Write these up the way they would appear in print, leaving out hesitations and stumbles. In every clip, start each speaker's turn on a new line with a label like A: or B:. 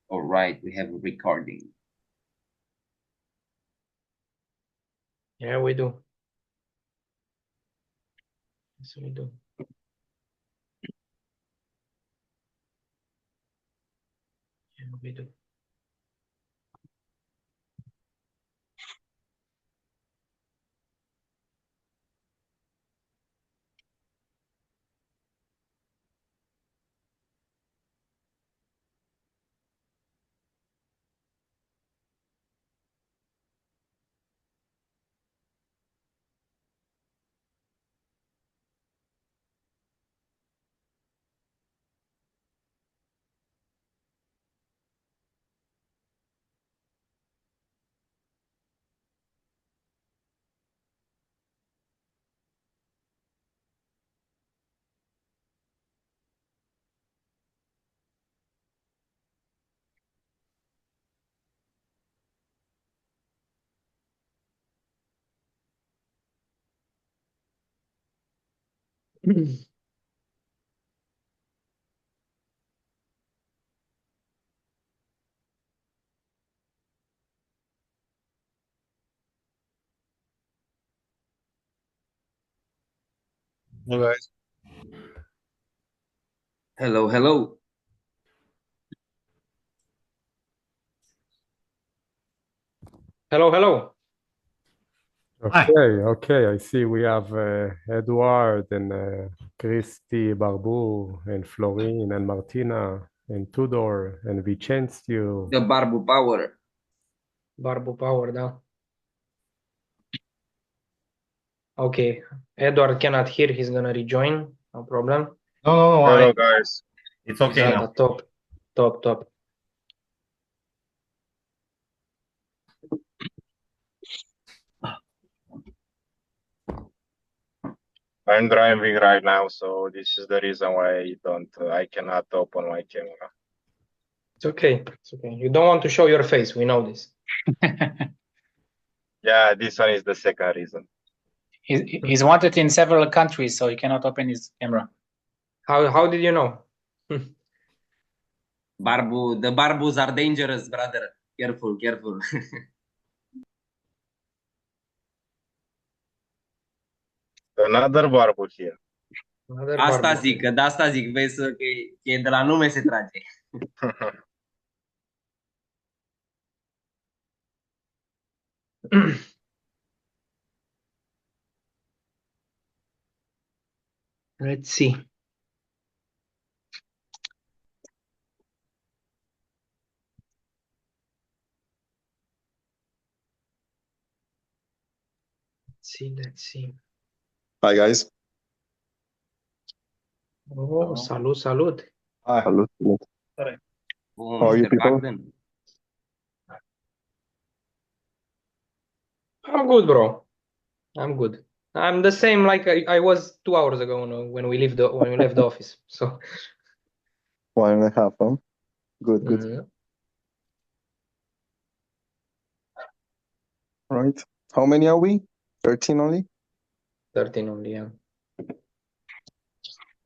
A: All right, we have a recording.
B: Yeah, we do. Yes, we do. Yeah, we do.
C: Hey guys.
A: Hello, hello.
B: Hello, hello.
D: Okay. I see we have Edward and Christy, Barbu, and Florine, and Martina, and Tudor, and Vicencio.
A: The Barbu Power.
B: Barbu Power, da. Okay. Edward cannot hear. He's gonna rejoin. No problem.
C: No, hello guys. It's okay now.
B: Top.
C: I'm driving right now, so this is the reason why I cannot open my camera.
B: It's okay. It's okay. You don't want to show your face. We know this.
C: Yeah, this one is the second reason.
E: He's wanted in several countries, so he cannot open his camera.
B: How did you know?
A: Barbu, the Barbus are dangerous, brother. Careful.
C: Another barbu here.
B: Another
A: Asta
B: Barbu.
A: zic, că de asta zic, vezi că e de la nume se trage.
B: Let's see. Let's see.
F: Hi guys.
B: Oh, salut.
C: Hi.
F: Hello.
A: Oh,
F: How are you
A: Mr.
F: people?
A: Bogdan.
B: I'm good, bro. I'm good. I'm the same like I was 2 hours ago when we left the office. So
F: 1.5, huh? Good.
B: mm,
F: Right. How many are we? 13 only?
B: 13 only, yeah.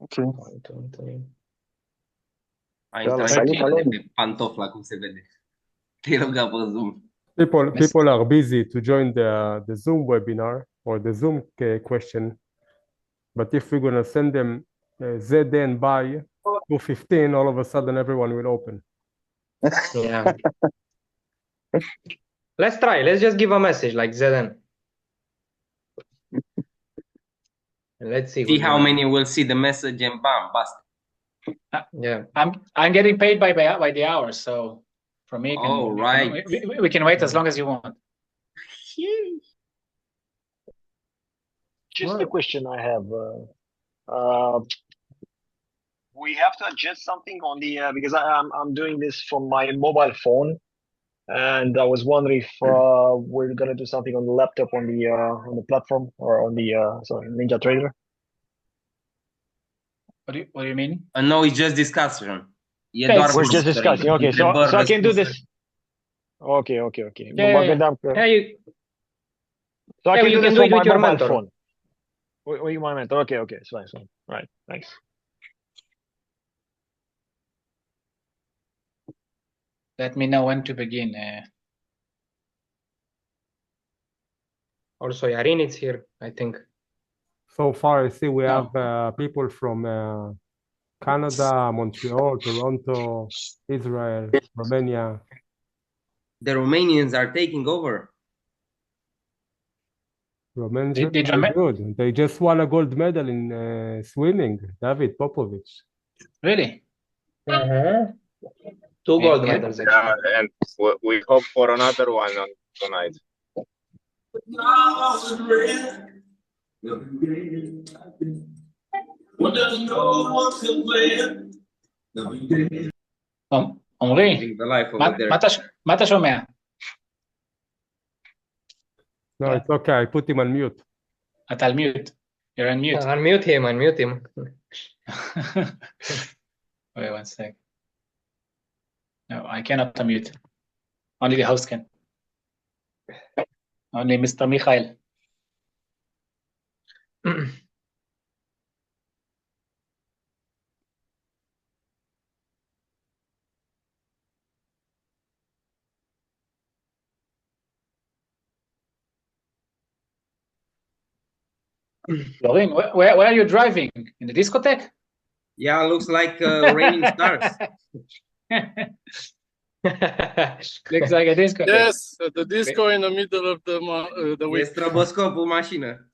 F: Okay.
B: 1, 2, 3.
A: A
F: Da,
A: intrat
F: salut,
A: și
F: Alon.
A: de pe pantofla, cum se vede. Te ruga pe Zoom.
D: People are busy to join the Zoom webinar or the Zoom question, but if we're gonna send them ZN by 2:15, all of a sudden everyone will open.
B: Yeah. Let's try. Let's just give a message like ZN. And let's see.
A: See how many will see the message and bam, basta.
B: Yeah.
E: I'm getting paid by the hour, so for me,
A: Oh, right.
E: we can wait as long as you want.
G: Just a question I have. We have to adjust something on the because I'm doing this from my mobile phone, and I was wondering if we're gonna do something on the laptop on the platform or on the Ninja Trader.
E: What do you mean?
A: No, it's just discussion.
G: We're just discussing. Okay, so I can do this. Okay.
E: Yeah.
G: So I can do
B: you
G: this
B: can do it
G: from my
B: with your
G: mobile
B: mentor.
G: phone. With my mentor. Okay, it's fine. Right, thanks.
E: let me know when to begin.
B: Also, Yarin is here, I think.
D: So far, I see we
E: No.
D: have people from Canada, Montreal, Toronto, Israel, Romania.
A: The Romanians are taking over.
D: Romanians
E: Did
D: are
E: Roma-
D: good. They just won a gold medal in swimming. David Popovic.
E: Really?
B: Two gold
E: Yeah.
B: medals, actually.
C: Yeah, and we hope for another one on tonight.
E: עמרי,
A: Living the life over there.
E: מה אתה שומע?
D: No, it's okay. I put him on mute.
E: אתה על מיוט. You're on mute.
B: Unmute him, unmute him.
E: Wait 1 sec. No, I cannot unmute. Only the host can. Only Mr. Michael. Lorin, where are you driving? In the discotheque?
A: Yeah, looks like raining stars.
E: Looks like a discotheque.
H: Yes, the disco in the middle of the week.
A: E stroboscop în mașină.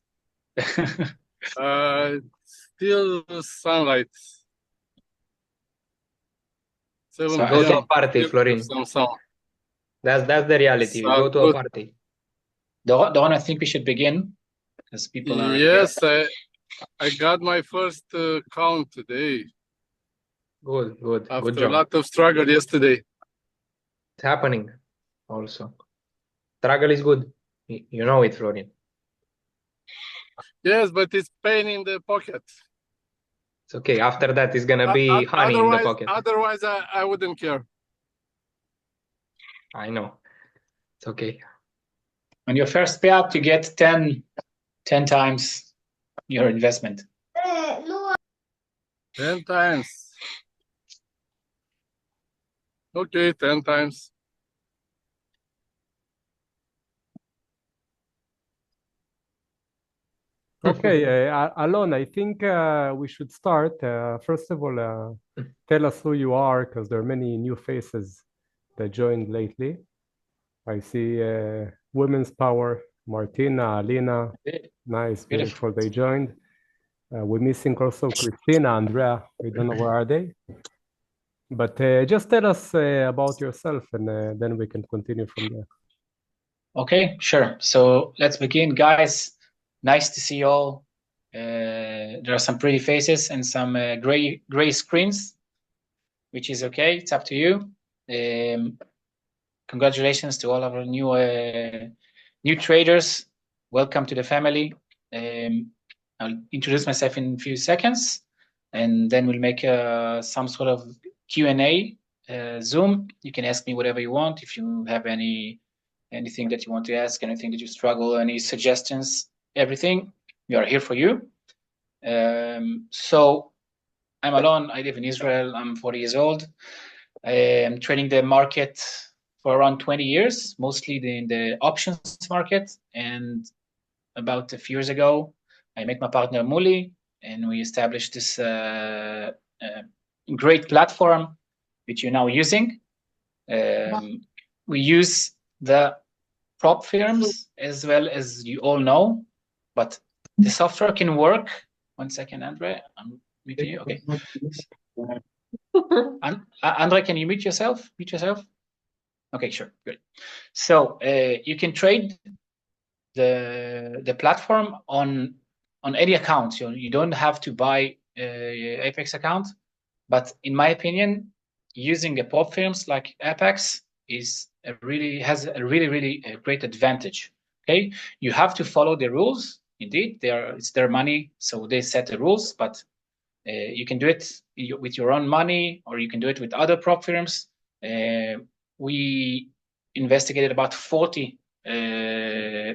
H: Still sunlight. 7
E: So,
B: Go to a
H: p.m.
B: party,
H: Still
B: Florin.
H: some sun.
B: That's the reality. You go to a
H: Good.
B: party.
E: Doron, I think we should begin because people are.
H: Yes, I got my first count today
B: Good, good,
H: after
B: good
H: a
B: job.
H: lot of struggle yesterday.
B: It's happening also. Struggle is good. You know it, Florin.
H: Yes, but it's pain in the pocket.
B: It's okay. After that, it's gonna be honey in the pocket.
H: Otherwise, I wouldn't care.
B: I know. It's okay.
E: On your first payout, you get 10 times your investment.
H: 10 times. Okay, 10 times.
D: Okay, Alon, I think we should start. First of all, tell us who you are, because there are many new faces that joined lately. I see Women's Power, Martina, Alina. Nice, beautiful. They joined. We're missing also Christina, Andrea. We don't know where are they. But just tell us about yourself, and then we can continue from there.
E: Okay, sure. So let's begin, guys. Nice to see you all. There are some pretty faces and some gray screens, which is okay. It's up to you. Congratulations to all of our new traders. Welcome to the family. I'll introduce myself in a few seconds, and then we'll make some sort of Q&A Zoom. You can ask me whatever you want. If you have anything that you want to ask, anything that you struggle, any suggestions, everything, we are here for you. So I'm Alon. I live in Israel. I'm 40 years old. I am trading the market for around 20 years, mostly in the options market. And about a few years ago, I met my partner Muli, and we established this great platform which you're now using. We use the prop firms as well, as you all know, but the software can work. 1 second, Andre. I'm muting you. Okay. Andre, can you mute yourself? Mute yourself. Okay, sure, good. So you can trade the platform on any account. You don't have to buy Apex account, but in my opinion, using a prop firms like Apex has a really great advantage. Okay, you have to follow the rules. Indeed, it's their money, so they set the rules. But you can do it with your own money, or you can do it with other prop firms. We investigated about 40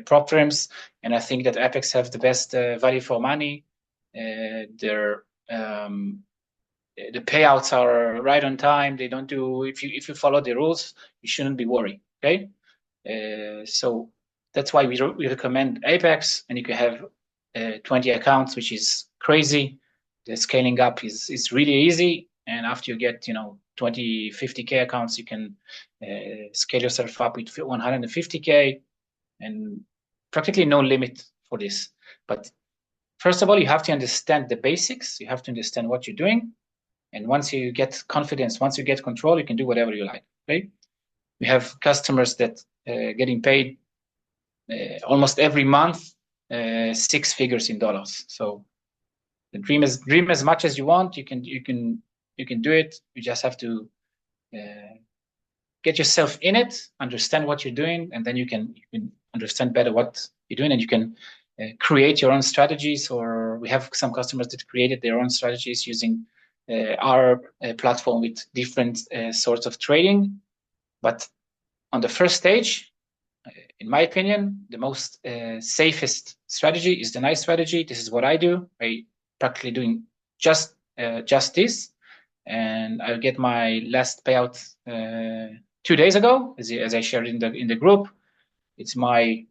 E: prop firms, and I think that Apex have the best value for money. Their the payouts are right on time. They don't do, if you follow the rules, you shouldn't be worried. Okay, so that's why we recommend Apex, and you can have 20 accounts, which is crazy. The scaling up is really easy, and after you get 20, 50K accounts, you can scale yourself up with 150K, and practically no limit for this. But first of all, you have to understand the basics. You have to understand what you're doing. And once you get confidence, once you get control, you can do whatever you like, right? We have customers that getting paid almost every month, 6 figures in dollars. So the dream as much as you want. You can do it. You just have to get yourself in it, understand what you're doing, and then you can understand better what you're doing, and you can create your own strategies. Or we have some customers that created their own strategies using our platform with different sorts of trading. But on the first stage, in my opinion, the most safest strategy is the nice strategy. This is what I do. I practically doing just this, and I get my last payout 2 days ago, as I shared in the group. It's my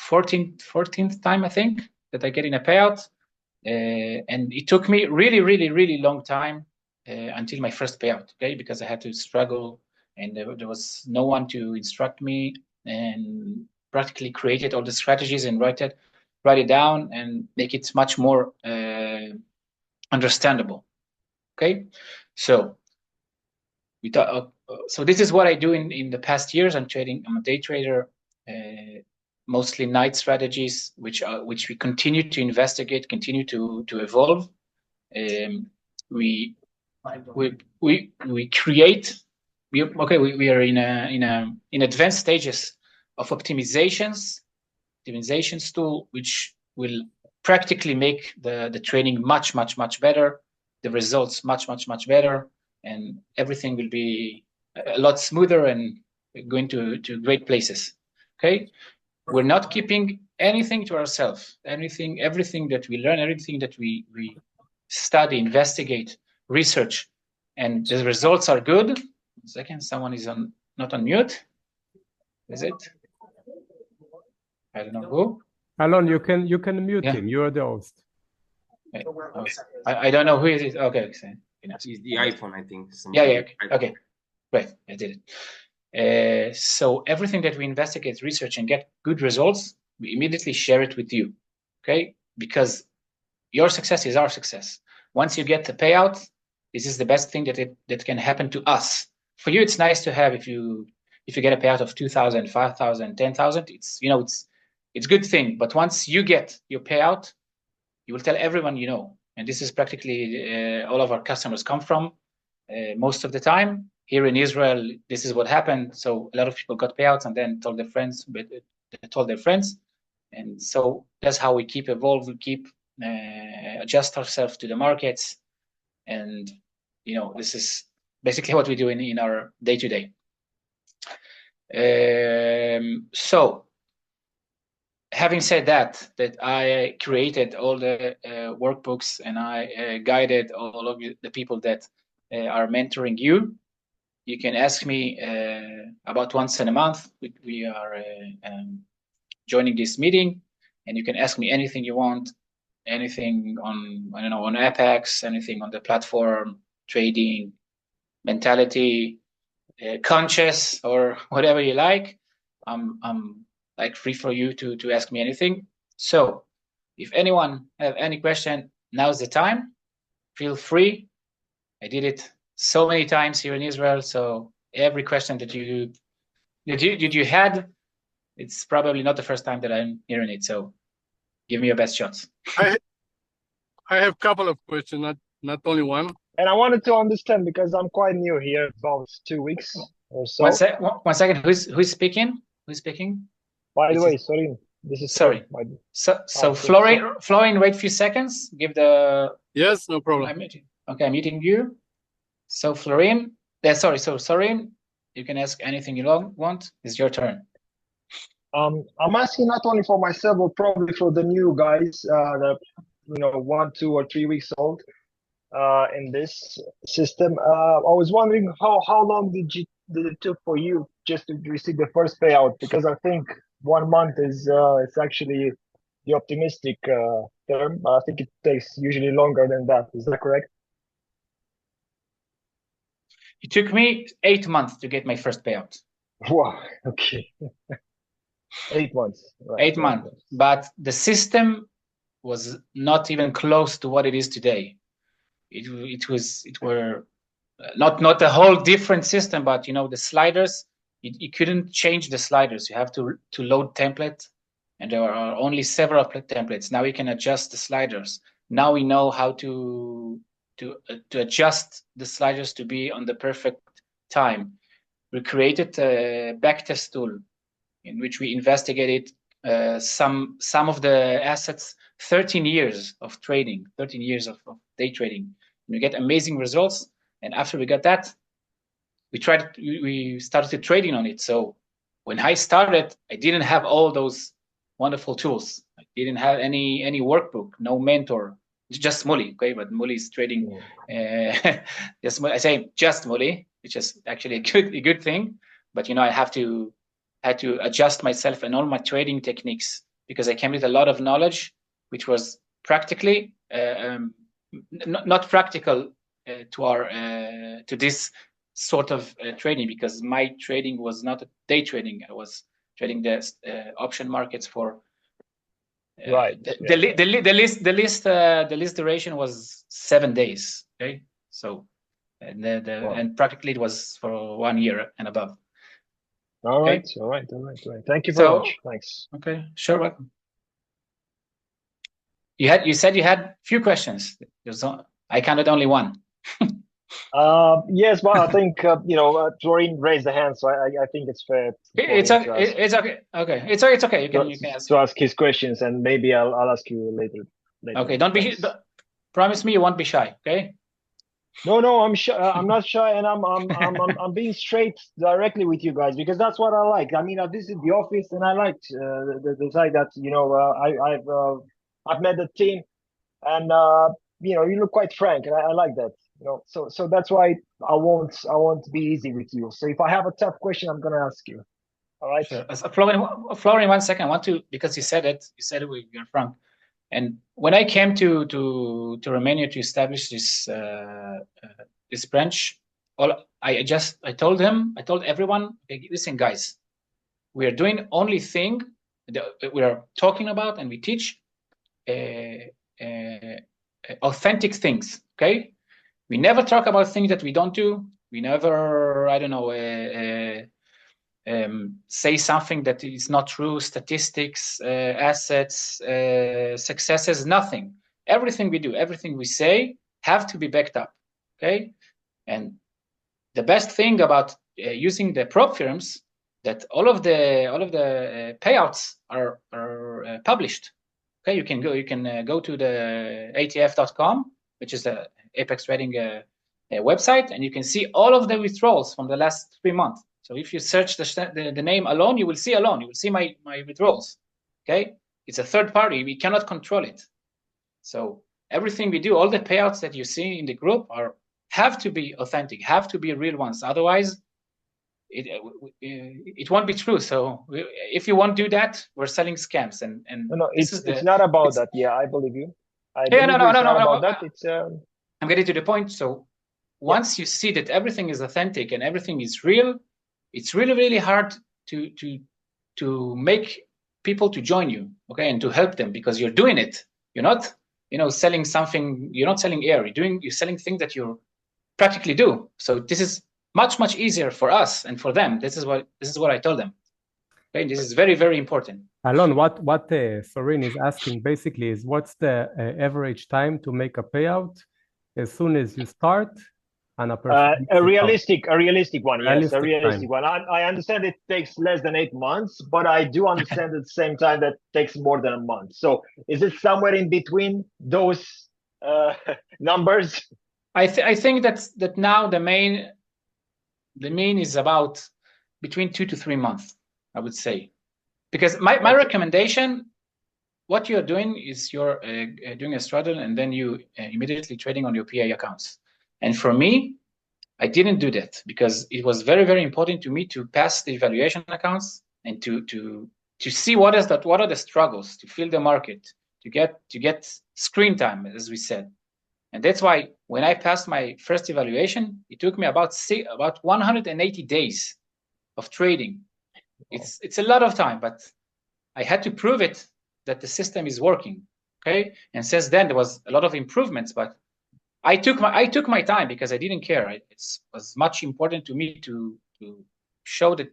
E: 14th time, I think, that I get in a payout, and it took me really long time until my first payout. Okay, because I had to struggle, and there was no one to instruct me, and practically created all the strategies and write it down and make it much more understandable. Okay, so so this is what I do in the past years. I'm a day trader, mostly night strategies, which we continue to investigate, continue to evolve. We create. We are in advanced stages of optimizations tool, which will practically make the training much better, the results much better, and everything will be a lot smoother and going to great places. Okay, we're not keeping anything to ourselves. Everything that we learn, everything that we study, investigate, research, and the results are good. 1 second, someone is not on mute. Is it? I don't know who.
D: Alon, you can mute him. You are the host.
E: I don't know who it is. Okay.
A: It's the iPhone, I think.
E: Yeah. Okay. Great. I did it. So everything that we investigate, research, and get good results, we immediately share it with you. Okay? Because your success is our success. Once you get the payout, this is the best thing that can happen to us. For you, it's nice to have if you get a payout of 2,000, 5,000, 10,000. It's good thing. But once you get your payout, you will tell everyone you know. And this is practically all of our customers come from. Most of the time here in Israel, this is what happened. So a lot of people got payouts and then told their friends, and so that's how we keep evolve. We keep adjust ourselves to the markets, and this is basically what we do in our day-to-day. So having said that I created all the workbooks, and I guided all of the people that are mentoring you. You can ask me about once in a month. We are joining this meeting, and you can ask me anything you want, anything on Apex, anything on the platform, trading, mentality, conscious, or whatever you like. I'm like free for you to ask me anything. So if anyone have any question, now's the time. Feel free. I did it so many times here in Israel, so every question that you had, it's probably not the first time that I'm hearing it. So give me your best shots.
H: I have a couple of questions, not only one.
G: And I wanted to understand, because I'm quite new here, about 2 weeks or so.
E: 1 second. Who's speaking? Who's speaking?
G: By the way, sorry. This is
E: sorry. So Florian, wait a few seconds. Give the.
H: Yes, no problem.
E: I'm muting you. So Florian, So Sorin, you can ask anything you want. It's your turn.
G: I'm asking not only for myself, but probably for the new guys that 1, 2, or 3 weeks old. in this system. I was wondering how long did it took for you just to receive the first payout? Because I think 1 month is it's actually the optimistic term. I think it takes usually longer than that. Is that correct?
E: It took me 8 months to get my first payout.
G: Wow. Okay. 8 months. Right,
E: 8 months. But the system was not even close to what it is today. It were not a whole different system, but the sliders, you couldn't change the sliders. You have to load template, and there are only several templates. Now we can adjust the sliders. Now we know how to adjust the sliders to be on the perfect time. We created a backtest tool in which we investigated some of the assets, 13 years of trading, 13 years of day trading. And we get amazing results. And after we got that, we started trading on it. So when I started, I didn't have all those wonderful tools. I didn't have any workbook, no mentor, just Muli. Okay, but Muli is trading. Just I say just Muli, which is actually a good thing. But I had to adjust myself and all my trading techniques because I came with a lot of knowledge, which was practically not practical to this sort of trading, because my trading was not day trading. I was trading the option markets for
G: right.
E: The list duration was 7 days. Okay, so and practically it was for 1 year and above.
G: All right. Thank you very much. Thanks.
E: Okay, sure, welcome. You said you had few questions. I counted only one.
G: Yes, but I think Florin raised the hand, so I think it's fair.
E: It's okay. It's okay. Okay, it's okay. You can ask.
G: To ask his questions, and maybe I'll ask you later.
E: Okay, promise me you won't be shy. Okay.
G: No, I'm shy. I'm not shy, and I'm being straight directly with you guys because that's what I like. I mean, I visited the office, and I liked the fact that I've met the team, and you look quite frank, and I like that. So that's why I won't be easy with you. So if I have a tough question, I'm gonna ask you. All right.
E: Sure. Florin, 1 second. I want to, because you said it with your frank. And when I came to Romania to establish this branch, I told everyone, okay, listen, guys, we are doing only thing that we are talking about, and we teach authentic things. Okay, we never talk about things that we don't do. We never, I don't know, say something that is not true, statistics, assets, successes, nothing. Everything we do, everything we say have to be backed up. Okay, and the best thing about using the prop firms, that all of the payouts are published. Okay, you can go to the ATF.com, which is the Apex Trading website, and you can see all of the withdrawals from the last 3 months. So if you search the name Alon, you will see Alon. You will see my withdrawals. Okay, it's a third party. We cannot control it. So everything we do, all the payouts that you see in the group have to be authentic, have to be real ones. Otherwise, it won't be true. So if you won't do that, we're selling scams. And
G: no, it's not about that. Yeah, I believe you.
E: I'm getting to the point. So once you see that everything is authentic and everything is real, it's really, really hard to make people to join you, okay, and to help them, because you're doing it. You're not, selling something. You're not selling air. You're selling things that you practically do. So this is much easier for us and for them. This is what I told them. Okay, this is very, very important.
D: Alon, what Sorin is asking basically is, what's the average time to make a payout as soon as you start?
G: A realistic one, yes, a realistic
D: time.
G: one. I understand it takes less than 8 months, but I do understand at the same time that takes more than a month. So is it somewhere in between those numbers?
E: I think that now the main is about between 2 to 3 months, I would say, because my recommendation what you're doing is you're doing a straddle and then you immediately trading on your PA accounts. And for me, I didn't do that because it was very, very important to me to pass the evaluation accounts and to see what are the struggles, to feel the market, to get screen time, as we said. And that's why when I passed my first evaluation, it took me about 180 days of trading. It's a lot of time, but I had to prove it that the system is working. Okay, and since then there was a lot of improvements, but I took my time because I didn't care. It was much important to me to show that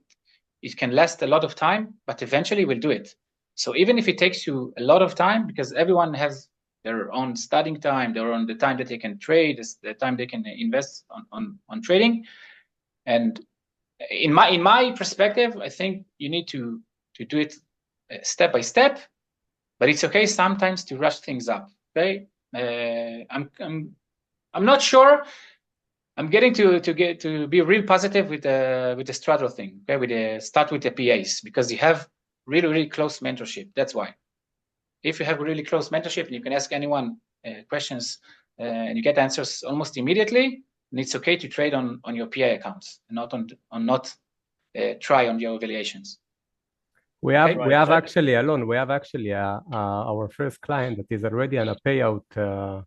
E: it can last a lot of time, but eventually we'll do it. So even if it takes you a lot of time, because everyone has their own studying time, their own the time that they can trade, the time they can invest on trading. And in my perspective, I think you need to do it step by step, but it's okay sometimes to rush things up. Okay, I'm not sure. I'm getting to be real positive with the straddle thing. Okay, start with the PAs because you have really close mentorship. That's why. If you have really close mentorship and you can ask anyone questions and you get answers almost immediately, then it's okay to trade on your PA accounts and not try on your evaluations.
D: We have
E: Okay?
D: actually, Alon, we have actually our first client that is already on a payout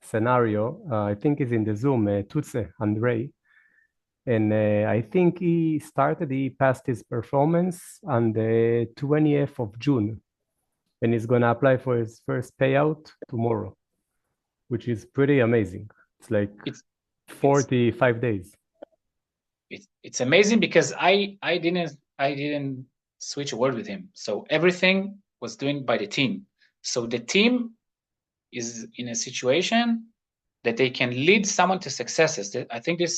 D: scenario. I think is in the Zoom, Tutse Andrei. And I think he passed his performance on the 20th of June. And he's going to apply for his first payout tomorrow, which is pretty amazing. It's like 45 days.
E: It's amazing because I didn't switch a word with him. So everything was done by the team. So the team is in a situation that they can lead someone to successes. I think it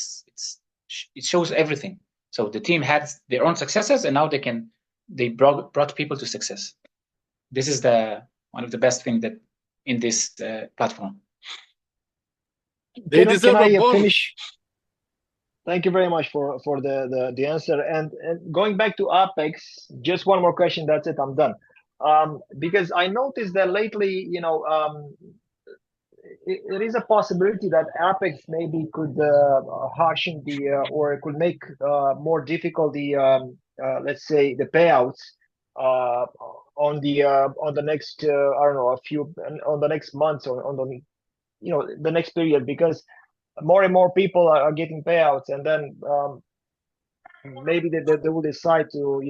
E: shows everything. So the team had their own successes, and now they brought people to success. This is one of the best things that in this platform.
H: They deserve a bonus.
G: Thank you very much for the answer. And going back to Apex, just one more question. That's it. I'm done. Because I noticed that lately, it is a possibility that Apex maybe could harshen or it could make more difficult let's say the payouts on the next I don't know on the next months or on the next period, because more and more people are getting payouts, and then maybe they will decide to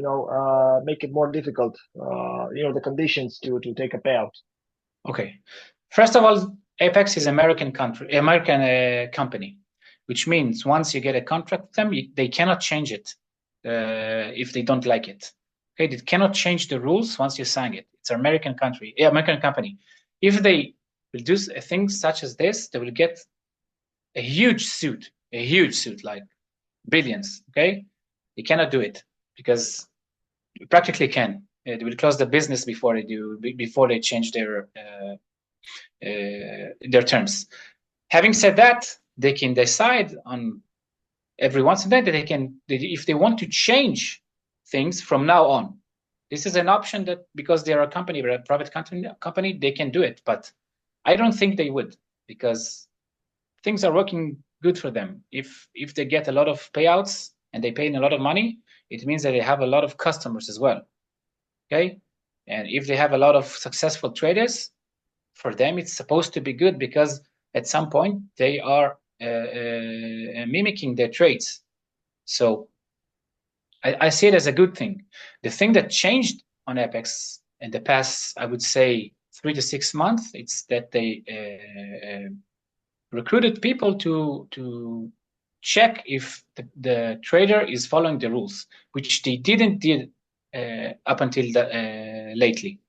G: make it more difficult, the conditions to take a payout.
E: Okay, first of all, Apex is American company, which means once you get a contract with them, they cannot change it if they don't like it. Okay, they cannot change the rules once you sign it. It's an American company. If they will do things such as this, they will get a huge suit, like billions. Okay, they cannot do it because you practically can. They will close the business before they change their terms. Having said that, they can decide on every once in a while that if they want to change things from now on. This is an option that because they are a company, a private company, they can do it. But I don't think they would, because things are working good for them. If they get a lot of payouts and they pay in a lot of money, it means that they have a lot of customers as well. Okay, and if they have a lot of successful traders, for them it's supposed to be good, because at some point they are mimicking their trades. So I see it as a good thing. The thing that changed on Apex in the past, I would say 3 to 6 months, it's that they recruited people to check if the trader is following the rules, which they didn't do up until lately.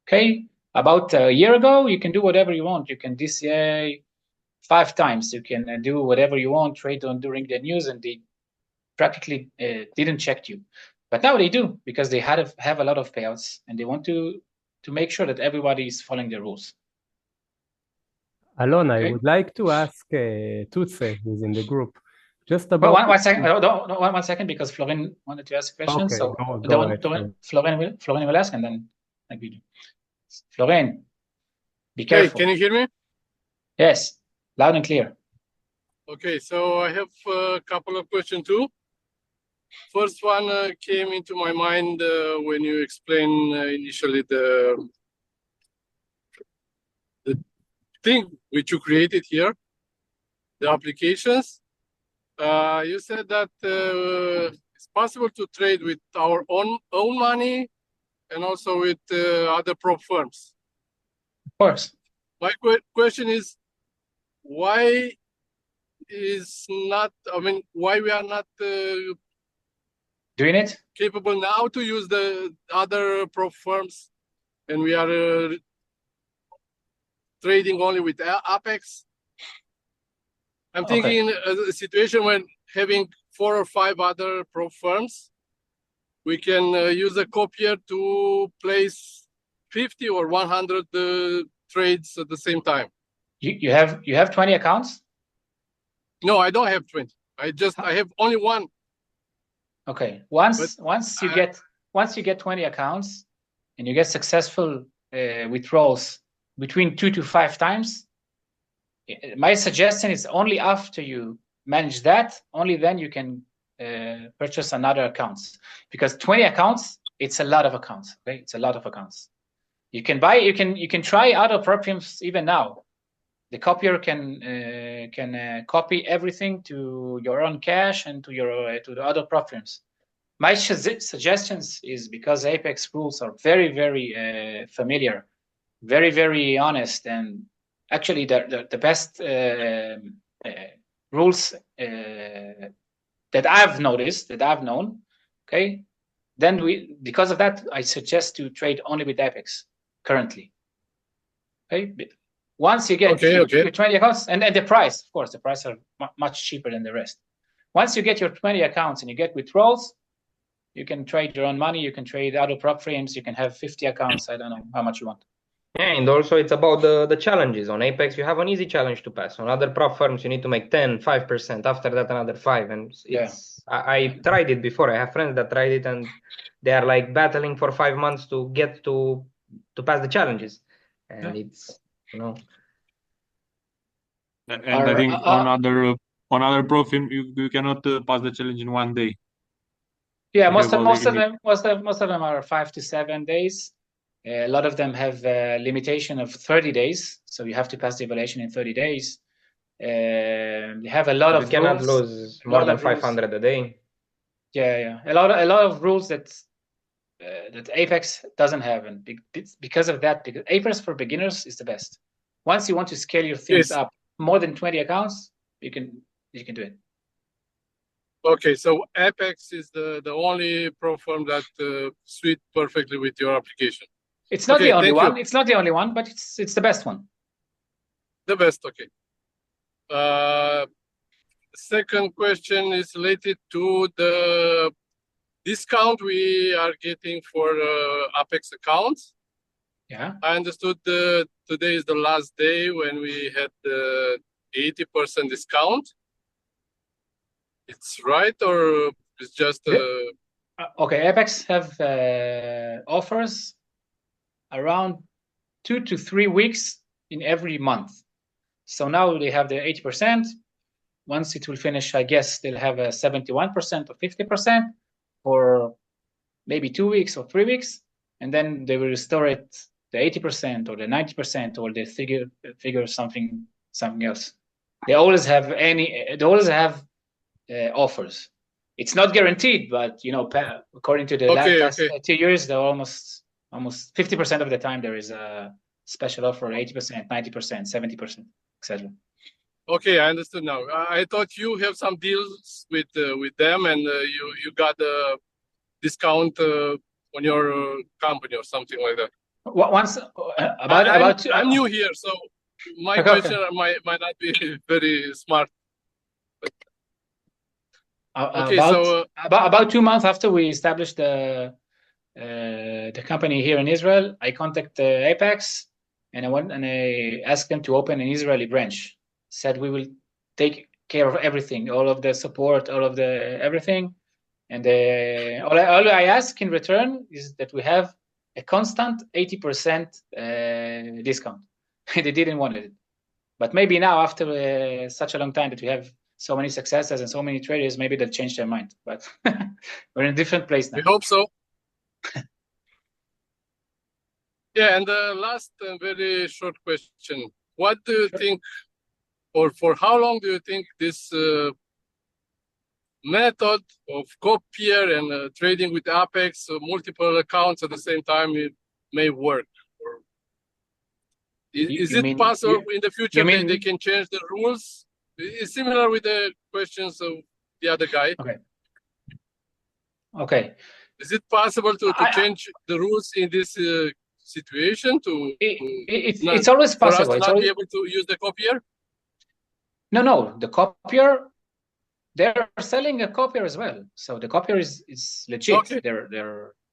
E: Okay, about a year ago, you can do whatever you want. You can DCA 5 times. You can do whatever you want, trade during the news, and they practically didn't check you. But now they do, because they have a lot of payouts, and they want to make sure that everybody is following the rules.
D: Alon, I would like to ask Tutse, who's in the group, just about...
E: Well, one second, because Florin wanted to ask a question.
D: Okay,
E: so
D: go ahead.
E: Florin will ask, and then I will do. Florian, be
H: Hey,
E: careful.
H: can you hear me?
E: Yes, loud and clear.
H: Okay, so I have a couple of questions too. First one came into my mind when you explained initially the thing which you created here, the applications. You said that it's possible to trade with our own money and also with other prop firms.
E: Of course.
H: My question is, why is not? I mean, why we are not
E: Doing it?
H: capable now to use the other prop firms, and we are trading only with Apex? I'm thinking a situation when having 4 or 5 other prop firms, we can use a copier to place 50 or 100 trades at the same time.
E: You have 20 accounts?
H: No, I don't have 20. I have only one.
E: Okay. Once you get 20 accounts and you get successful withdrawals between 2 to 5 times, my suggestion is only after you manage that, only then you can purchase another accounts, because 20 accounts, it's a lot of accounts. Okay, it's a lot of accounts. You can try other prop firms even now. The copier can copy everything to your own cash and to the other prop firms. My suggestions is, because Apex rules are very, very familiar, very, very honest, and actually the best rules that I've noticed, that I've known. Okay, then because of that, I suggest to trade only with Apex currently. Okay, once you get your 20 accounts, and the price, of course, the price are much cheaper than the rest. Once you get your 20 accounts and you get withdrawals, you can trade your own money. You can trade other prop frames. You can have 50 accounts. I don't know how much you want.
B: Yeah, and also it's about the challenges. On Apex, you have an easy challenge to pass. On other prop firms, you need to make 10, 5%. After that, another 5. And I tried it before. I have friends that tried it, and they are like battling for 5 months to get to pass the challenges. And it's, And
I: I think on other prop firm, you cannot pass the challenge in 1 day.
E: Yeah, most of them are 5 to 7 days. A lot of them have a limitation of 30 days, so you have to pass the evaluation in 30 days. They have a lot of rules.
B: You cannot lose more than 500 a day.
E: Yeah. A lot of rules that Apex doesn't have, and because of that, because Apex for beginners is the best. Once you want to scale your things up more than 20 accounts, you can do it.
H: Okay, so Apex is the only prop firm that suits perfectly with your application.
E: It's not the only one. It's not the only one, but it's the best one.
H: The best, okay. Second question is related to the discount we are getting for Apex accounts.
E: Yeah.
H: I understood today is the last day when we had the 80% discount. It's right, or it's just
E: okay, Apex have offers around 2 to 3 weeks in every month. So now they have the 80%. Once it will finish, I guess they'll have a 71% or 50% for maybe 2 weeks or 3 weeks, and then they will restore it the 80% or the 90%, or they figure something else. They always have offers. It's not guaranteed, but according to the last 2 years, they're almost 50% of the time there is a special offer, 80%, 90%, 70%, etc.
H: Okay, I understood now. I thought you have some deals with them, and you got a discount on your company or something like that.
E: Once
H: I'm new here, so my question might not be very smart.
E: About 2 months after we established the company here in Israel, I contacted Apex, and I asked them to open an Israeli branch. Said we will take care of everything, all of the support, all of the everything, and all I ask in return is that we have a constant 80% discount. They didn't want it. But maybe now, after such a long time that we have so many successes and so many traders, maybe they'll change their mind. But we're in a different place now.
H: We hope so. Yeah, and the last very short question. What do you think, or for how long do you think this method of copier and trading with Apex, multiple accounts at the same time, it may work? Or is it possible in the future that they can change the rules? It's similar with the questions of the other guy.
E: Okay.
H: Is it possible to change the rules in this situation
E: it's always possible.
H: For us not be able to use the copier?
E: No, the copier, they're selling a copier as well. So the copier is legit. Okay.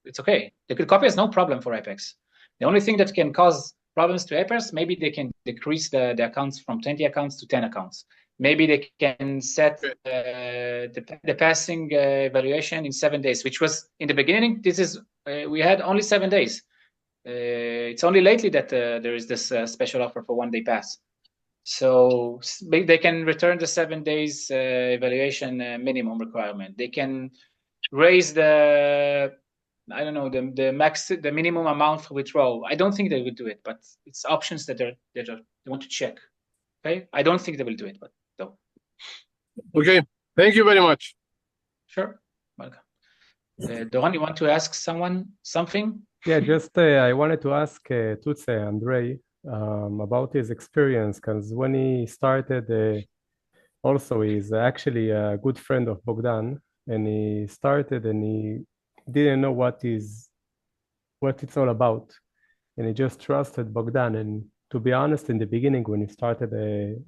E: It's okay. The copier is no problem for Apex. The only thing that can cause problems to Apex, maybe they can decrease the accounts from 20 accounts to 10 accounts. Maybe they can set the passing valuation in 7 days, which was in the beginning. We had only 7 days. It's only lately that there is this special offer for 1 day pass. So they can return the 7 days evaluation minimum requirement. They can raise the minimum amount for withdrawal. I don't think they would do it, but it's options that they want to check. Okay, I don't think they will do it, but though.
H: Okay, thank you very much.
E: Sure, welcome. Doron, you want to ask someone something?
D: Yeah, just I wanted to ask Tutse Andrei about his experience, because when he started, also he's actually a good friend of Bogdan, and he started and he didn't know what it's all about, and he just trusted Bogdan. And to be honest, in the beginning, when he started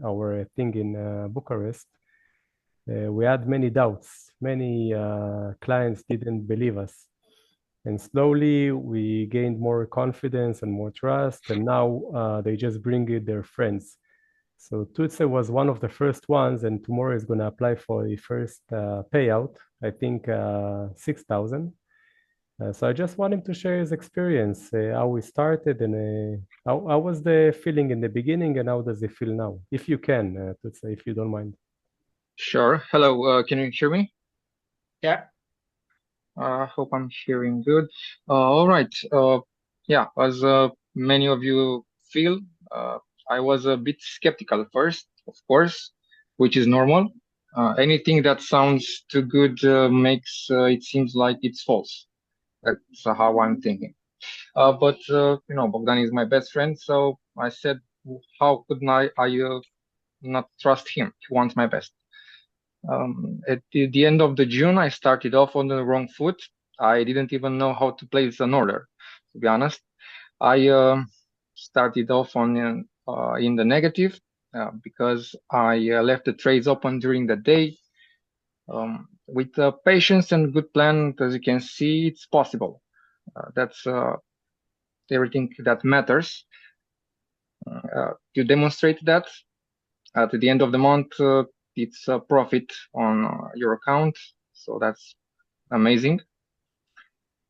D: our thing in Bucharest, we had many doubts. Many clients didn't believe us. And slowly we gained more confidence and more trust, and now they just bring it their friends. So Tutse was one of the first ones, and tomorrow is going to apply for the first payout, I think 6,000. So I just want him to share his experience, how he started, and how was the feeling in the beginning, and how does he feel now? If you can, Tutse, if you don't mind.
J: Sure. Hello, can you hear me?
E: Yeah.
J: Hope I'm hearing good. All right. Yeah, as many of you feel, I was a bit skeptical at first, of course, which is normal. Anything that sounds too good makes it seems like it's false. That's how I'm thinking. But Bogdan is my best friend, so I said, how could I not trust him? He wants my best. At the end of the June, I started off on the wrong foot. I didn't even know how to place an order, to be honest. I started off in the negative because I left the trades open during the day. With patience and good plan, as you can see, it's possible. That's everything that matters. To demonstrate that, at the end of the month, it's a profit on your account, so that's amazing.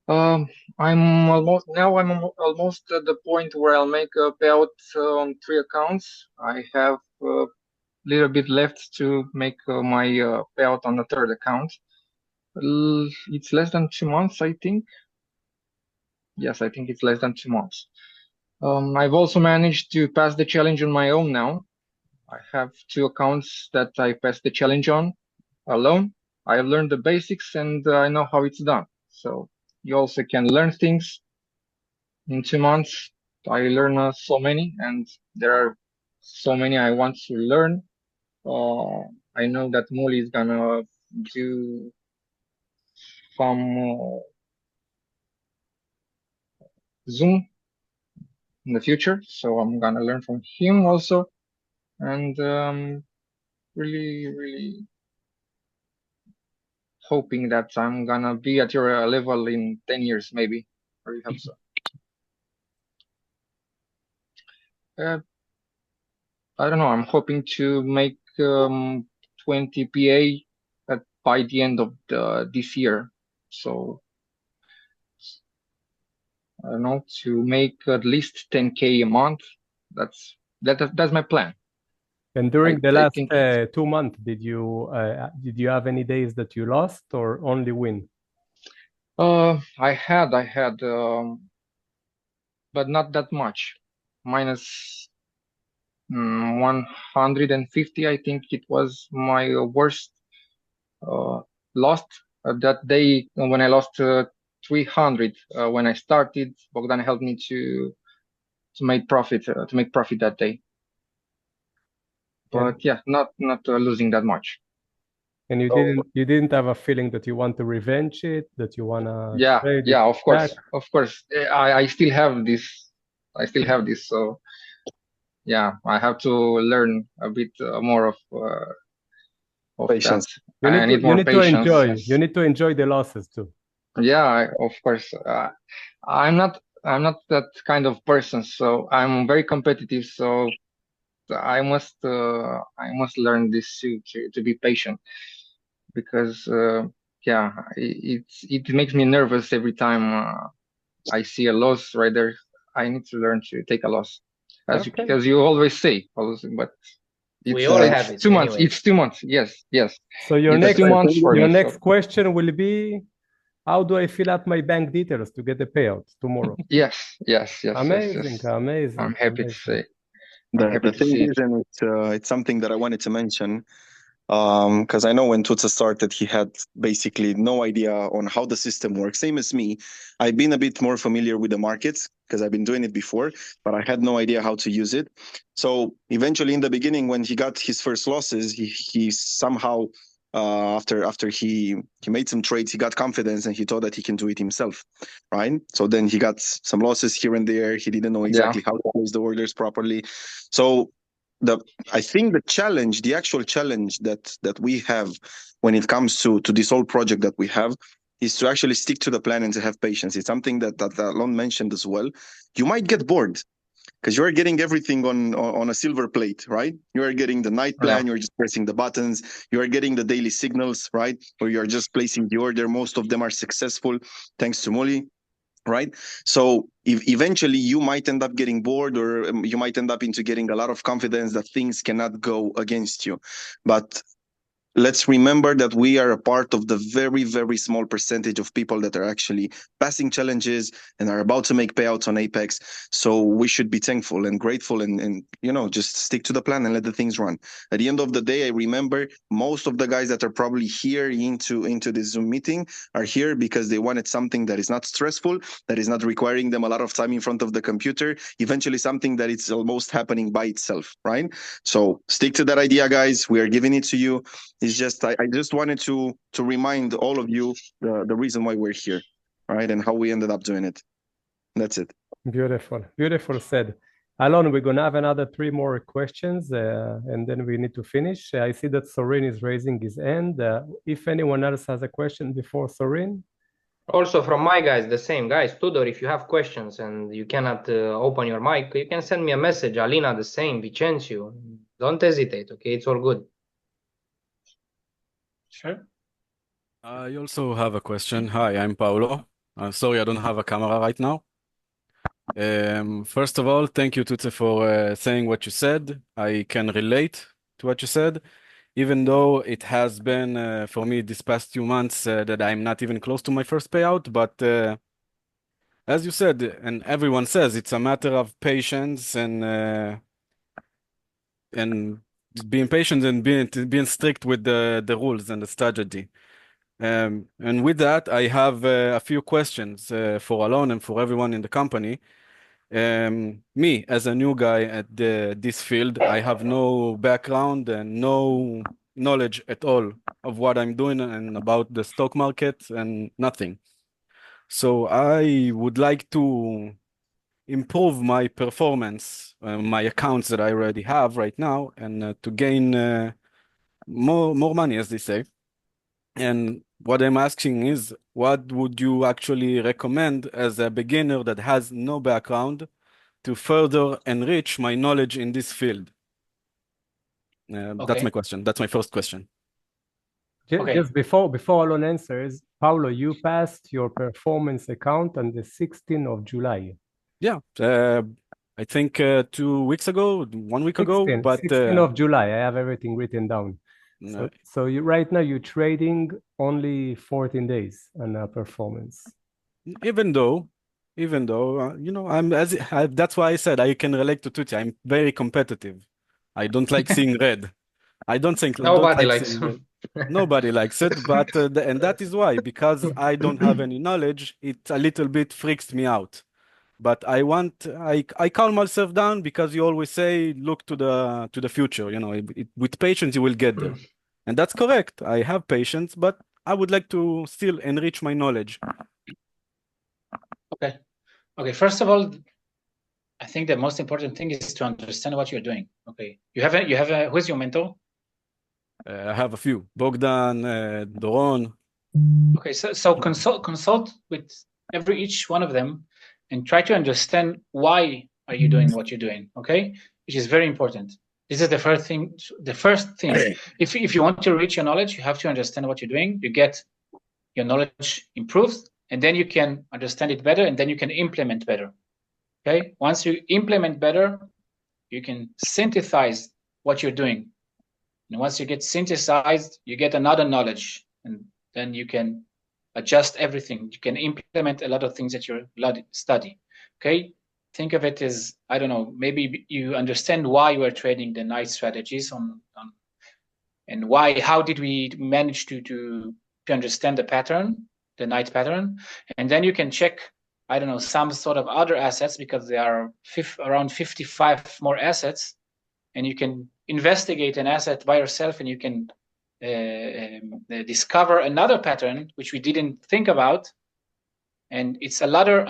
J: I'm almost at the point where I'll make a payout on 3 accounts. I have a little bit left to make my payout on the 3rd account. It's less than 2 months, I think. Yes, I think it's less than 2 months. I've also managed to pass the challenge on my own now. I have 2 accounts that I passed the challenge on alone. I have learned the basics and I know how it's done. So you also can learn things in 2 months. I learned so many, and there are so many I want to learn. I know that Molly is gonna do some Zoom in the future, so I'm gonna learn from him also, and really hoping that I'm gonna be at your level in 10 years, maybe. I really hope so. I don't know. I'm hoping to make 20 PA by the end of this year. So I don't know, to make at least 10K a month. That's my plan.
D: And during the
J: I
D: last
J: think
D: 2 months, did you have any days that you lost or only win?
J: I had, but not that much. Minus 150, I think it was my worst lost that day when I lost 300 when I started. Bogdan helped me to make profit that day. But yeah, not losing that much.
D: And you didn't have a feeling that you want to revenge it, that you wanna trade it
J: of course,
D: back?
J: of course. I still have this. So yeah, I have to learn a bit more of
F: Patience.
J: that. I need more patience.
D: You need to enjoy the losses too.
J: Yeah, of course. I'm not that kind of person, so I'm very competitive. So I must learn this to be patient, because yeah, it makes me nervous every time I see a loss right there. I need to learn to take a loss, as you always say, but
B: We all have it
J: 2 months.
B: anyway.
J: It's 2 months. Yes.
D: So your
J: It's 2 months for me.
D: next question will be, how do I fill out my bank details to get the payout tomorrow?
J: Yes.
D: Amazing.
J: I'm happy to say.
F: The thing is, and it's something that I wanted to mention, because I know when Tutsa started, he had basically no idea on how the system works. Same as me. I've been a bit more familiar with the markets because I've been doing it before, but I had no idea how to use it. So eventually, in the beginning, when he got his first losses, he somehow after he made some trades, he got confidence and he thought that he can do it himself, right? So then he got some losses here and there. He didn't know exactly how to place the orders properly. So I think the actual challenge that we have when it comes to this whole project that we have is to actually stick to the plan and to have patience. It's something that Alon mentioned as well. You might get bored because you are getting everything on a silver plate, right? You are getting the night plan, you're just pressing the buttons, you are getting the daily signals, right? Or you're just placing the order. Most of them are successful thanks to Molly, right? So if eventually you might end up getting bored, or you might end up into getting a lot of confidence that things cannot go against you. But let's remember that we are a part of the very, very small percentage of people that are actually passing challenges and are about to make payouts on Apex. So we should be thankful and grateful and just stick to the plan and let the things run. At the end of the day, I remember most of the guys that are probably here into this Zoom meeting are here because they wanted something that is not stressful, that is not requiring them a lot of time in front of the computer, eventually something that it's almost happening by itself, right? So stick to that idea, guys. We are giving it to you. It's just I just wanted to remind all of you the reason why we're here, right, and how we ended up doing it. That's it.
D: Beautiful said. Alon, we're gonna have another 3 more questions, and then we need to finish. I see that Sorin is raising his hand. If anyone else has a question before Sorin.
B: Also from my guys, the same guys. Tudor, if you have questions and you cannot open your mic, you can send me a message. Alina, the same. Vicencio, don't hesitate. Okay, it's all good.
E: Sure.
K: I also have a question. Hi, I'm Paolo. Sorry, I don't have a camera right now. First of all, thank you, Tutse, for saying what you said. I can relate to what you said, even though it has been for me this past 2 months that I'm not even close to my first payout. But as you said, and everyone says, it's a matter of patience and being patient and being strict with the rules and the strategy. And with that, I have a few questions for Alon and for everyone in the company. Me, as a new guy at this field, I have no background and no knowledge at all of what I'm doing and about the stock market and nothing. So I would like to improve my performance, my accounts that I already have right now, and to gain more money, as they say. And what I'm asking is, what would you actually recommend as a beginner that has no background to further enrich my knowledge in this field? That's my question. That's my first question.
E: Okay.
D: Just before Alon answers, Paulo, you passed your performance account on the 16th of July.
K: Yeah, I think 2 weeks ago, 1 week ago,
D: 16th of July. I have everything written down.
K: no,
D: So right now you're trading only 14 days on performance.
K: even though, that's why I said I can relate to Tuti. I'm very competitive. I don't like seeing red. I don't
B: Nobody
K: like
B: likes
K: seeing red. Nobody likes it, but and that is why, because I don't have any knowledge, it a little bit freaks me out. But I calm myself down because you always say, look to the future. With patience you will get there, and that's correct. I have patience, but I would like to still enrich my knowledge.
E: Okay. Okay. First of all, I think the most important thing is to understand what you're doing. Okay. You have a who's your mentor?
K: I have a few. Bogdan, Doron.
E: Okay, so consult with each one of them and try to understand why are you doing what you're doing, okay? Which is very important. This is the first thing. If you want to reach your knowledge, you have to understand what you're doing. You get your knowledge improved, and then you can understand it better, and then you can implement better. Okay? Once you implement better, you can synthesize what you're doing. And once you get synthesized, you get another knowledge, and then you can adjust everything. You can implement a lot of things that you study. Okay? Think of it as, I don't know, maybe you understand why you are trading the night strategies and how did we manage to understand the pattern, the night pattern, and then you can check, I don't know, some sort of other assets because there are around 55 more assets, and you can investigate an asset by yourself, and you can discover another pattern which we didn't think about, and it's another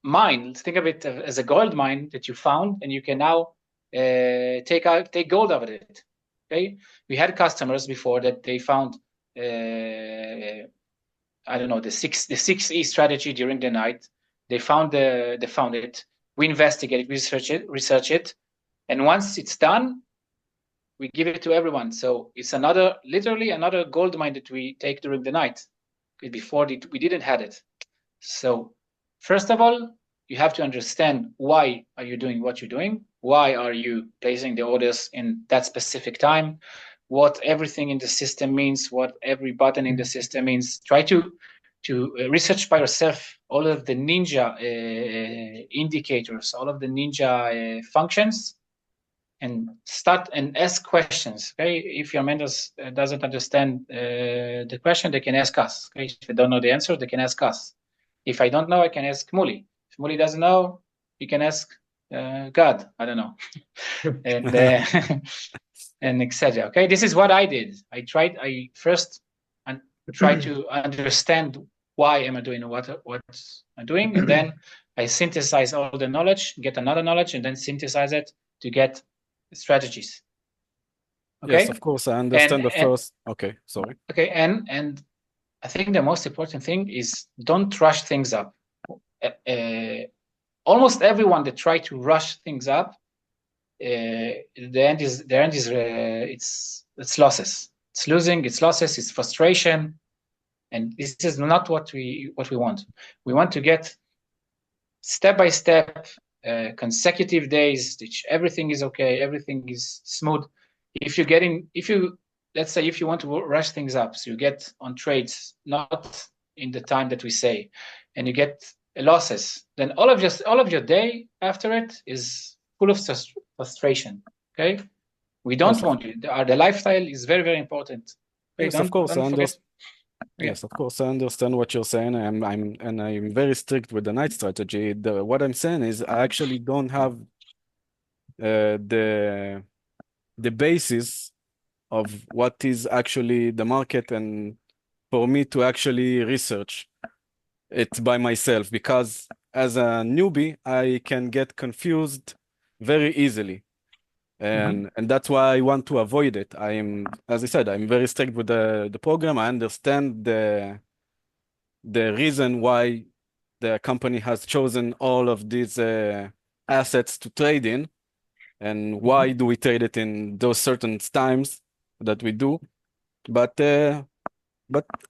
E: mine. Think of it as a gold mine that you found, and you can now take gold out of it. Okay, we had customers before that they found I don't know, the 6E strategy during the night. They found it. We investigate it, research it, and once it's done, we give it to everyone. So it's literally another gold mine that we take during the night. Before we didn't have it. So first of all, you have to understand why are you doing what you're doing? Why are you placing the orders in that specific time? What everything in the system means, what every button in the system means. Try to research by yourself all of the ninja indicators, all of the ninja functions, and start and ask questions. Okay, if your mentor doesn't understand the question, they can ask us. Okay, if they don't know the answer, they can ask us. If I don't know, I can ask Muli. If Muli doesn't know, you can ask God. I don't know, and and etc. Okay, this is what I did. I first tried to understand why am I doing what I'm doing, and then I synthesize all the knowledge, get another knowledge, and then synthesize it to get strategies. Okay.
K: Yes, of course, I understand the first. Okay, sorry.
E: Okay, and I think the most important thing is don't rush things up. Almost everyone that try to rush things up, the end is it's losses. It's losing. It's losses. It's frustration, and this is not what we want. We want to get step by step, consecutive days, which everything is okay, everything is smooth. Let's say if you want to rush things up, so you get on trades not in the time that we say, and you get losses, then all of your day after it is full of frustration. Okay, we don't want it. The lifestyle is very, very important.
K: Okay? Yes, of course, I understand. Yes, of course, I understand what you're saying. I'm very strict with the night strategy. What I'm saying is I actually don't have the basis of what is actually the market, and for me to actually research it by myself, because as a newbie I can get confused very easily, and that's why I want to avoid it. As I said, I'm very strict with the program. I understand the reason why the company has chosen all of these assets to trade in, and why do we trade it in those certain times. that we do. But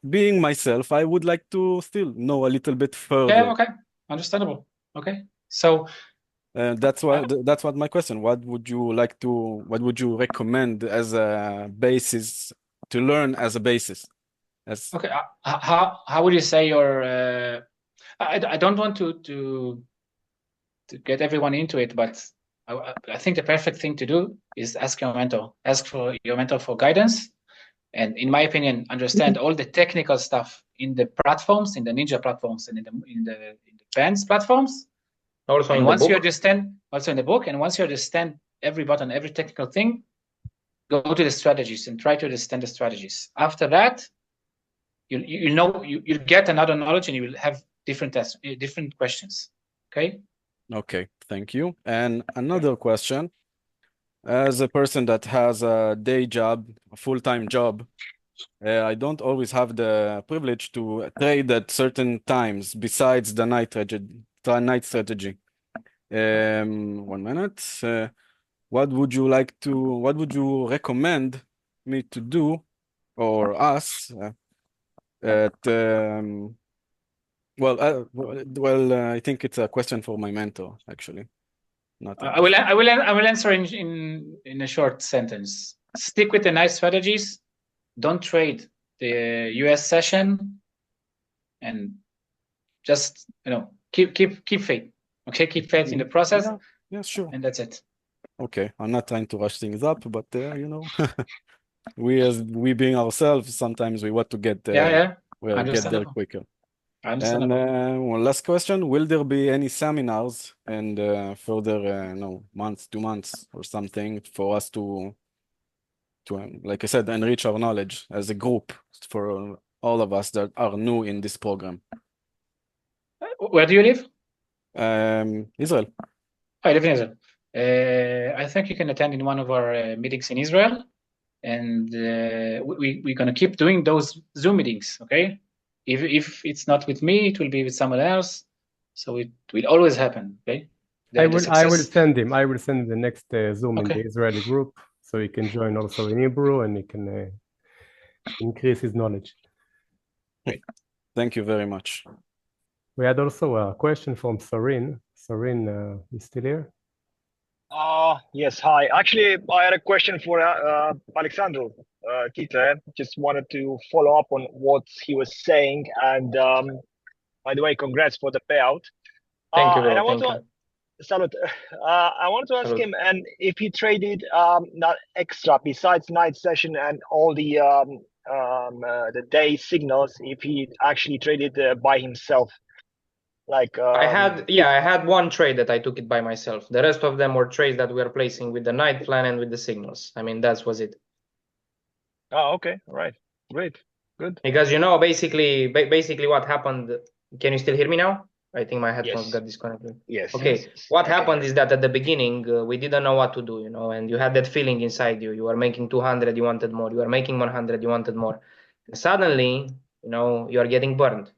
K: being myself, I would like to still know a little bit further.
E: Yeah, okay, understandable. Okay, so
K: that's what my question. What would you recommend as a basis to learn as a basis?
E: Okay, how would you say your? I don't want to get everyone into it, but I think the perfect thing to do is ask your mentor. Ask for your mentor for guidance, and in my opinion, understand all the technical stuff in the platforms, in the Ninja platforms, and in the bands platforms.
B: Also
E: and
B: in
E: once
B: the book.
E: you understand, also in the book, and once you understand every button, every technical thing, go to the strategies and try to understand the strategies. After that, you'll get another knowledge, and you will have different tests, different questions. Okay.
K: Okay, thank you. And another question. As a person that has a day job, a full-time job, I don't always have the privilege to trade at certain times besides the night strategy. 1 minute. What would you recommend me to do or us at I think it's a question for my mentor, actually. Not
E: I will answer in a short sentence. Stick with the nice strategies. Don't trade the US session, and just keep faith. Okay, keep faith in the process.
K: Yeah, sure.
E: And that's it.
K: Okay, I'm not trying to rush things up, but we being ourselves, sometimes we want to get get there quicker. And one last question: will there be any seminars and further, months, 2 months, or something for us to like I said, enrich our knowledge as a group for all of us that are new in this program?
E: Where do you live?
K: Israel.
E: I live in Israel. I think you can attend in one of our meetings in Israel, and we're gonna keep doing those Zoom meetings. Okay, if it's not with me, it will be with someone else. So it will always happen. Okay.
D: I will send him the next Zoom in the Israeli group, so he can join also in Hebrew, and he can increase his knowledge.
E: Great.
K: Thank you very much.
D: We had also a question from Sarin. Sarin, is still here?
G: Yes, hi. Actually, I had a question for Alexandru Tita. Just wanted to follow up on what he was saying. And by the way, congrats for the payout.
B: Thank you,
G: and I want
B: thank
G: to Salut. I wanted to ask him, and if he traded not extra besides night session and all the day signals, if he actually traded by himself. Like
B: I had one trade that I took it by myself. The rest of them were trades that we were placing with the night plan and with the signals. I mean, that was it.
G: Oh, okay, all right, great, good.
B: Because basically what happened. Can you still hear me now? I think my headphones got disconnected.
G: Yes.
B: Okay.
G: Yes.
B: What happened is that at the beginning we didn't know what to do, and you had that feeling inside you. You were making 200, you wanted more. You were making 100, you wanted more. And suddenly, you are getting burned.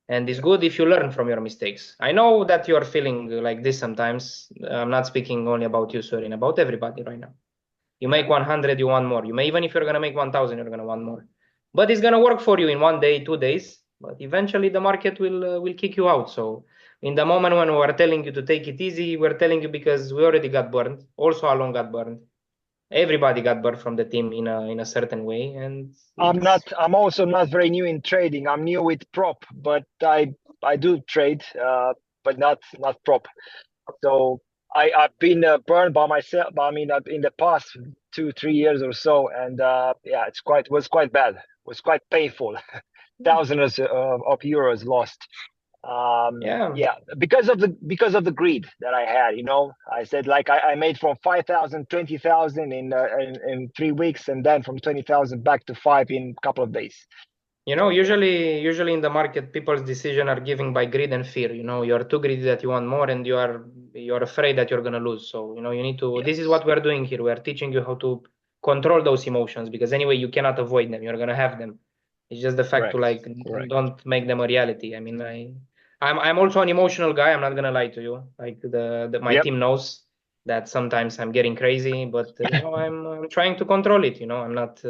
B: And it's good if you learn from your mistakes. I know that you are feeling like this sometimes. I'm not speaking only about you, Sorin, about everybody right now. You make 100, you want more. Even if you're going to make 1,000, you're going to want more. But it's going to work for you in 1 day, 2 days. But eventually the market will kick you out. So in the moment when we're telling you to take it easy, we're telling you because we already got burned. Also, Alon got burned. Everybody got burned from the team in a certain way. And
G: I'm also not very new in trading. I'm new with prop, but I do trade, but not prop. So I've been burned by myself. I mean, in the past 2-3 years or so, and was quite bad. Was quite painful. Thousands of euros lost. Because of the greed that I had. I said like I made from 5,000 20,000 in 3 weeks, and then from 20,000 back to 5 in a couple of days.
B: Usually in the market, people's decisions are given by greed and fear. You are too greedy that you want more, and you're afraid that you're gonna lose. So you need to. Yes. This is what we're doing here. We're teaching you how to control those emotions, because anyway you cannot avoid them. You're gonna have them. It's just the fact to don't make them a reality. I mean, I'm also an emotional guy. I'm not gonna lie to you. Like my team knows. that sometimes I'm getting crazy, but you know, I'm trying to control it. You know, I'm not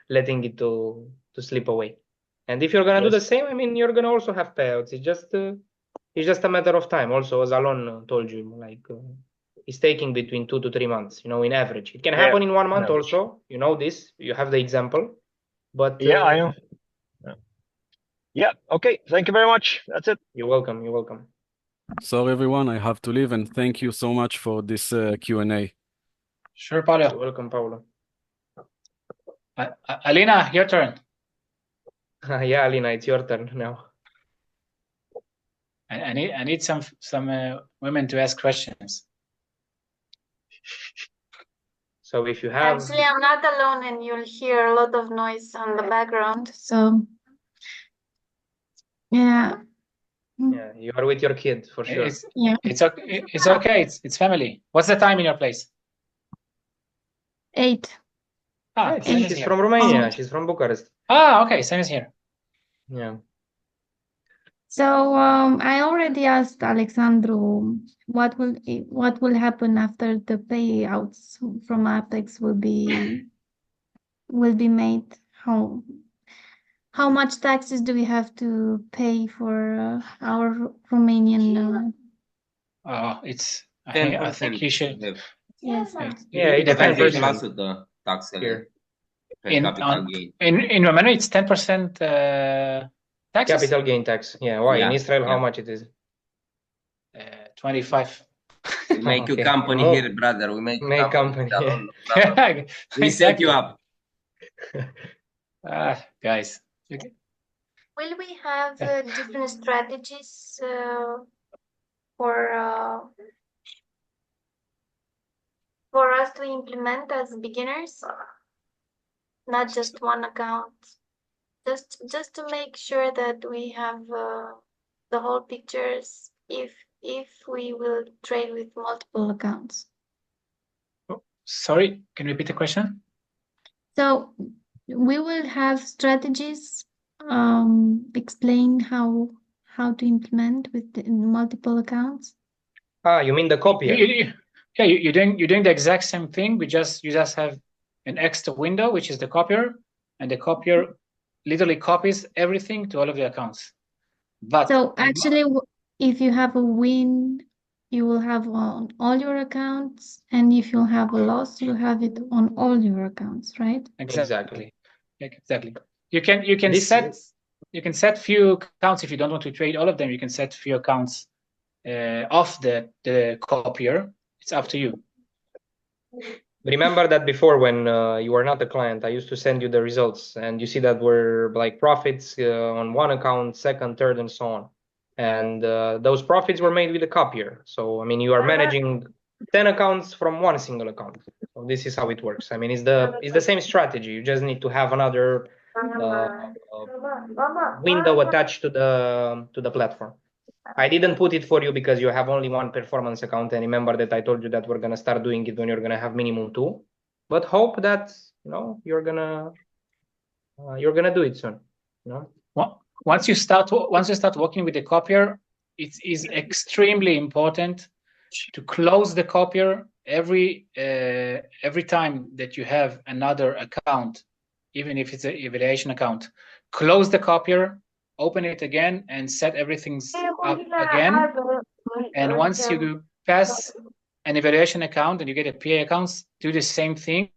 B: letting it to slip away. And if you're gonna do the same, I mean, you're gonna also have payouts. It's just a matter of time. Also, as Alon told you, like it's taking between 2 to 3 months. You know, in average, it can happen in 1 month. Also, you know this. You have the example, but
G: yeah, I know. Yeah. Okay. Thank you very much. That's it.
B: You're welcome. You're welcome.
K: Sorry, everyone, I have to leave, and thank you so much for this Q&A.
E: Sure, Paulo.
B: You're welcome, Paulo.
E: Alina, your turn.
B: Yeah, Alina, it's your turn now.
E: I need some women to ask questions.
B: So if you have...
L: Actually, I'm not alone, and you'll hear a lot of noise on the background. So, yeah.
B: Yeah, you are with your kid for sure.
E: It's okay. It's okay. It's family. What's the time in your place?
L: 8.
B: Yeah, she's from Romania. She's from Bucharest.
E: Okay, same as here.
B: Yeah.
L: So I already asked Alexandru what will happen after the payouts from Apex will be made. How much taxes do we have to pay for our Romanian?
E: It's
A: 10%.
E: I think you should.
L: Yes.
B: Yeah, it's
A: 10% taxele pe capital gain.
E: In Romania, it's 10% taxes.
B: Capital gain tax. Yeah. Why? In Israel, how much it is?
E: 25.
A: We make you company here, brother. We make
B: company.
A: Yeah. We set you up.
E: Guys.
L: Will we have different strategies for us to implement as beginners? Not just one account. Just to make sure that we have the whole pictures if we will trade with multiple accounts.
E: Sorry, can you repeat the question?
L: So we will have strategies explain how to implement with multiple accounts.
B: You mean the copier?
E: Yeah, you're doing the exact same thing. You just have an extra window, which is the copier, and the copier literally copies everything to all of the accounts. But
L: so actually, if you have a win, you will have on all your accounts, and if you have a loss, you have it on all your accounts, right?
E: Exactly. You can set few accounts if you don't want to trade all of them. You can set few accounts off the copier. It's up to you.
B: Remember that before, when you were not a client, I used to send you the results, and you see that were like profits on one account, second, third, and so on. And those profits were made with the copier. So I mean, you are managing 10 accounts from one single account. So this is how it works. I mean, it's the same strategy. You just need to have another window attached to the platform. I didn't put it for you because you have only one performance account, and remember that I told you that we're gonna start doing it when you're gonna have minimum 2. But hope that you're gonna do it soon.
E: Once you start working with the copier, it is extremely important to close the copier every time that you have another account, even if it's an evaluation account. Close the copier, open it again, and set everything up again. And once you pass an evaluation account and you get a PA accounts, do the same thing